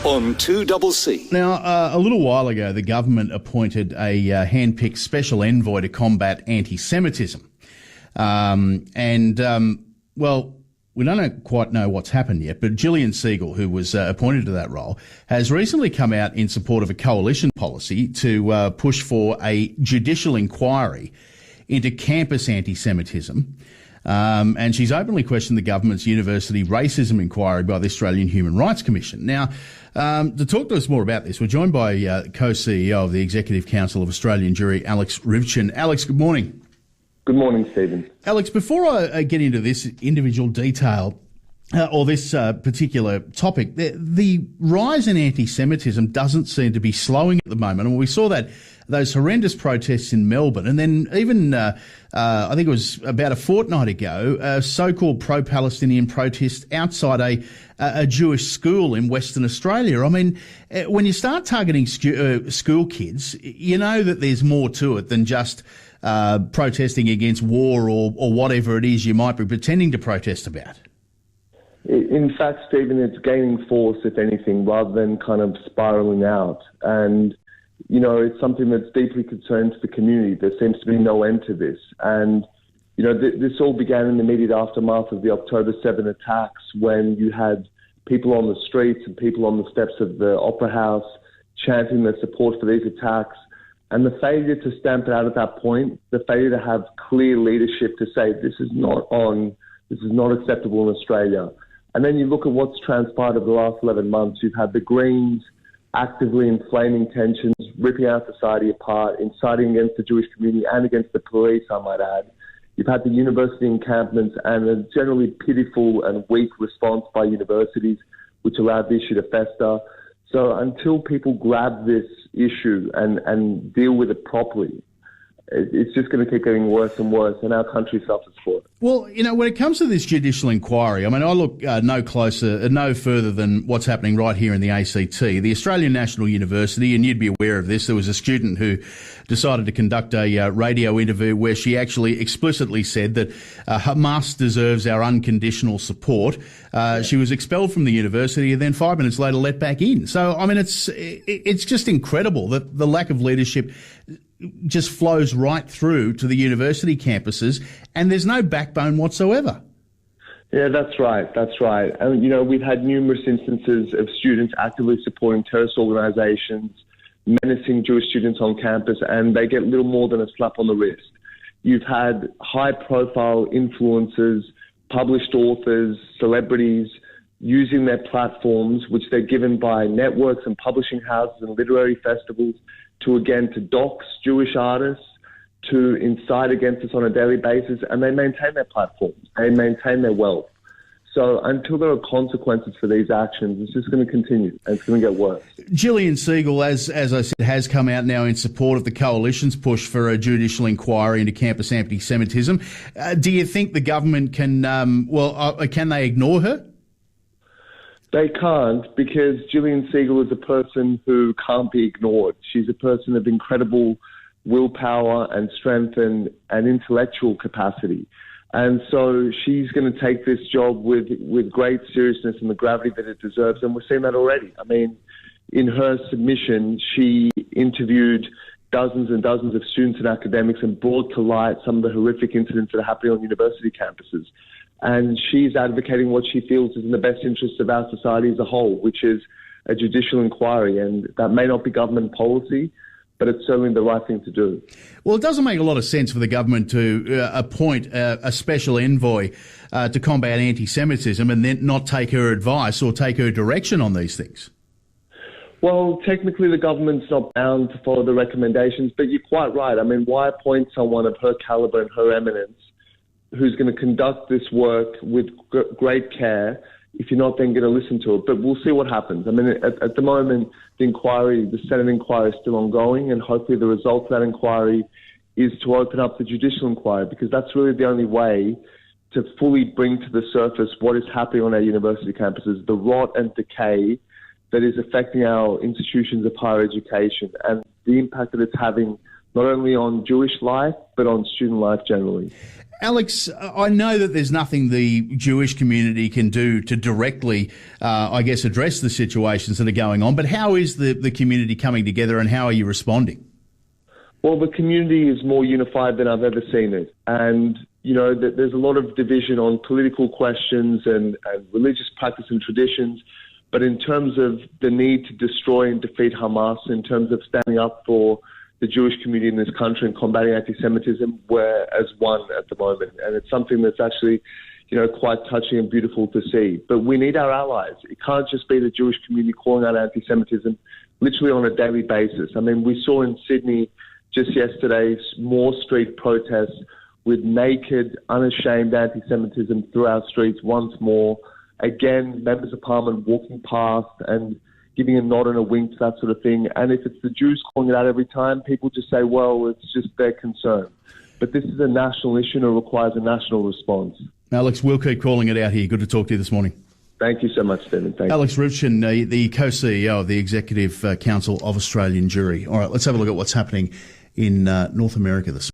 on 2CC. Now, a little while ago, the government appointed a hand-picked special envoy to combat anti-Semitism. Well, we don't quite know what's happened yet, but Gillian Siegel, who was appointed to that role, has recently come out in support of a coalition policy to push for a judicial inquiry into campus anti-Semitism. And she's openly questioned the government's university racism inquiry by the Australian Human Rights Commission. Now, to talk to us more about this, we're joined by co-CEO of the Executive Council of Australian Jury, Alex Ryvchin. Alex, good morning. Good morning, Stephen. Alex, before I get into this individual detail or this particular topic, the rise in anti-Semitism doesn't seem to be slowing at the moment. And we saw those horrendous protests in Melbourne, and then even I think it was about a fortnight ago, a so-called pro-Palestinian protest outside a Jewish school in Western Australia. I mean, when you start targeting school kids, you know that there's more to it than just protesting against war or whatever it is you might be pretending to protest about. In fact, Stephen, it's gaining force, if anything, rather than kind of spiralling out. And, you know, it's something that's deeply concerning to the community. There seems to be no end to this. And, you know, this all began in the immediate aftermath of the October 7 attacks, when you had people on the streets and people on the steps of the Opera House chanting their support for these attacks. And the failure to stamp it out at that point, the failure to have clear leadership to say this is not acceptable in Australia. And then you look at what's transpired over the last 11 months. You've had the Greens actively inflaming tensions, ripping our society apart, inciting against the Jewish community and against the police, I might add. You've had the university encampments and a generally pitiful and weak response by universities, which allowed the issue to fester. So until people grab this issue and deal with it properly, it's just going to keep getting worse and worse, and our country suffers for it. Well, you know, when it comes to this judicial inquiry, I mean, I look no further than what's happening right here in the ACT. The Australian National University, and you'd be aware of this, there was a student who decided to conduct a radio interview where she actually explicitly said that Hamas deserves our unconditional support. She was expelled from the university and then 5 minutes later let back in. So, I mean, it's just incredible that the lack of leadership just flows right through to the university campuses, and there's no backbone whatsoever. Yeah, that's right. That's right. And, you know, we've had numerous instances of students actively supporting terrorist organizations, menacing Jewish students on campus, and they get little more than a slap on the wrist. You've had high-profile influencers, published authors, celebrities using their platforms, which they're given by networks and publishing houses and literary festivals, to dox Jewish artists, to incite against us on a daily basis, and they maintain their platforms, they maintain their wealth. So until there are consequences for these actions, it's just going to continue, and it's going to get worse. Gillian Siegel, as I said, has come out now in support of the coalition's push for a judicial inquiry into campus anti-Semitism. Do you think the government can they ignore her? They can't, because Gillian Siegel is a person who can't be ignored. She's a person of incredible willpower and strength and intellectual capacity. And so she's going to take this job with great seriousness and the gravity that it deserves. And we're seeing that already. I mean, in her submission, she interviewed dozens and dozens of students and academics and brought to light some of the horrific incidents that are happening on university campuses. And she's advocating what she feels is in the best interests of our society as a whole, which is a judicial inquiry. And that may not be government policy, but it's certainly the right thing to do. Well, it doesn't make a lot of sense for the government to appoint a special envoy to combat anti-Semitism and then not take her advice or take her direction on these things. Well, technically the government's not bound to follow the recommendations, but you're quite right. I mean, why appoint someone of her caliber and her eminence who's going to conduct this work with great care if you're not then going to listen to it? But we'll see what happens. I mean, at the moment, the Senate inquiry is still ongoing, and hopefully the result of that inquiry is to open up the judicial inquiry, because that's really the only way to fully bring to the surface what is happening on our university campuses, the rot and decay that is affecting our institutions of higher education, and the impact that it's having not only on Jewish life, but on student life generally. Alex, I know that there's nothing the Jewish community can do to directly, address the situations that are going on, but how is the community coming together and how are you responding? Well, the community is more unified than I've ever seen it. And, there's a lot of division on political questions and religious practice and traditions. But in terms of the need to destroy and defeat Hamas, in terms of standing up for the Jewish community in this country and combating anti-Semitism, we're as one at the moment. And it's something that's actually, quite touching and beautiful to see. But we need our allies. It can't just be the Jewish community calling out anti-Semitism literally on a daily basis. I mean, we saw in Sydney just yesterday more street protests with naked, unashamed anti-Semitism through our streets once more. Again, members of parliament walking past and giving a nod and a wink to that sort of thing. And if it's the Jews calling it out every time, people just say, well, it's just their concern. But this is a national issue and it requires a national response. Alex, we'll keep calling it out here. Good to talk to you this morning. Thank you so much, Stephen. Thank Alex Ryvchin, the co-CEO of the Executive Council of Australian Jewry. All right, let's have a look at what's happening in North America this